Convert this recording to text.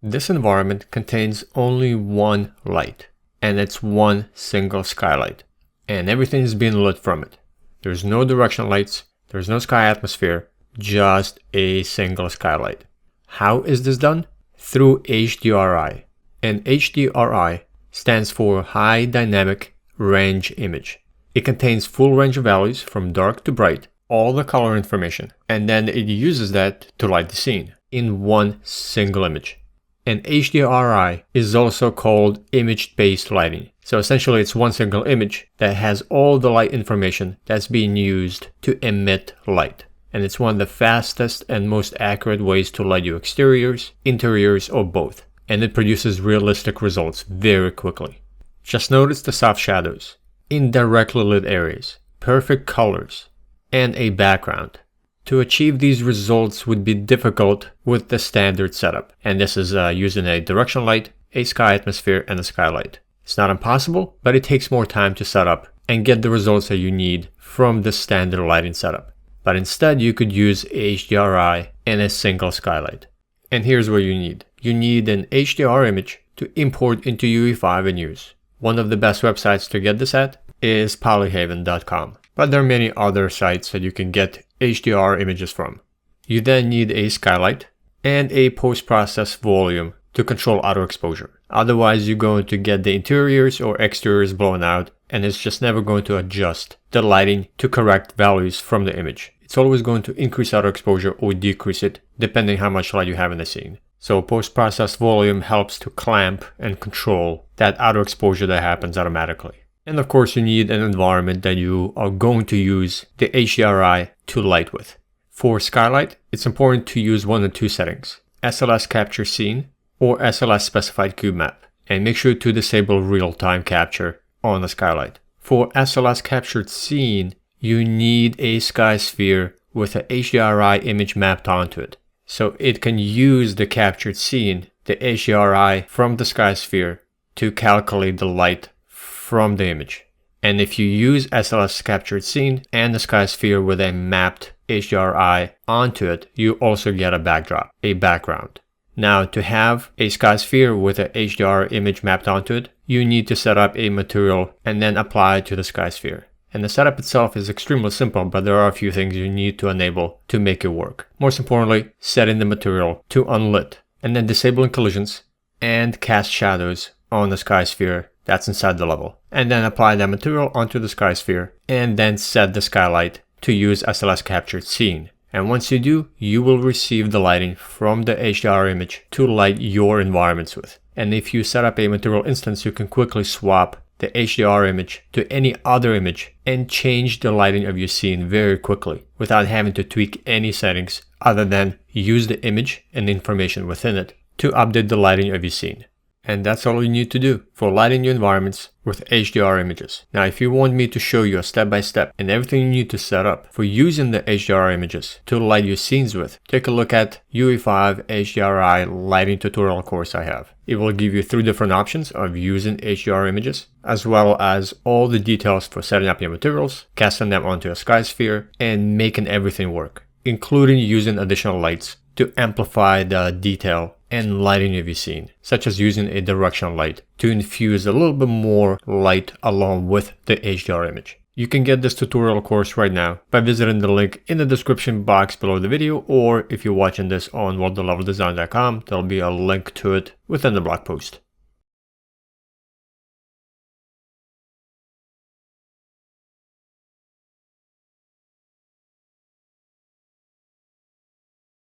This environment contains only one light, and it's one single skylight, and everything is being lit from it. There's no directional lights, there's no sky atmosphere, just a single skylight. How is this done? Through HDRI. And HDRI stands for High Dynamic Range Image. It contains full range of values from dark to bright, all the color information, and then it uses that to light the scene in one single image. And HDRI is also called image-based lighting. So essentially it's one single image that has all the light information that's being used to emit light. And it's one of the fastest and most accurate ways to light your exteriors, interiors, or both. And it produces realistic results very quickly. Just notice the soft shadows, indirectly lit areas, perfect colors, and a background. To achieve these results would be difficult with the standard setup, and this is using a directional light, a sky atmosphere, and a skylight. It's not impossible, but it takes more time to set up and get the results that you need from the standard lighting setup. But instead you could use HDRI and a single skylight. And here's what you need. You need an HDR image to import into UE5 and use. One of the best websites to get this at is polyhaven.com. But there are many other sites that you can get HDR images from. You then need a skylight and a post-process volume to control auto exposure. Otherwise, you're going to get the interiors or exteriors blown out, and it's just never going to adjust the lighting to correct values from the image. It's always going to increase auto exposure or decrease it, depending how much light you have in the scene. So post-process volume helps to clamp and control that auto exposure that happens automatically. And of course, you need an environment that you are going to use the HDRI to light with. For skylight, it's important to use one of two settings: SLS capture scene or SLS specified cube map. And make sure to disable real-time capture on the skylight. For SLS captured scene, you need a sky sphere with a HDRI image mapped onto it. So it can use the captured scene, the HDRI from the sky sphere, to calculate the light from the image. And if you use SLS captured scene and the sky sphere with a mapped HDRI onto it, you also get a backdrop, a background. Now, to have a sky sphere with a HDR image mapped onto it, you need to set up a material and then apply it to the sky sphere. And the setup itself is extremely simple, but there are a few things you need to enable to make it work. Most importantly, setting the material to unlit, and then disabling collisions and cast shadows on the sky sphere that's inside the level. And then apply that material onto the sky sphere, and then set the skylight to use SLS captured scene. And once you do, you will receive the lighting from the HDR image to light your environments with. And if you set up a material instance, you can quickly swap the HDR image to any other image and change the lighting of your scene very quickly without having to tweak any settings other than use the image and the information within it to update the lighting of your scene. And that's all you need to do for lighting your environments with HDR images. Now, if you want me to show you a step-by-step and everything you need to set up for using the HDR images to light your scenes with, take a look at UE5 HDRI lighting tutorial course I have. It will give you 3 different options of using HDR images, as well as all the details for setting up your materials, casting them onto a sky sphere, and making everything work, including using additional lights to amplify the detail and lighting of your scene, such as using a directional light to infuse a little bit more light along with the HDR image. You can get this tutorial course right now by visiting the link in the description box below the video, or if you're watching this on worldofleveldesign.com, there'll be a link to it within the blog post.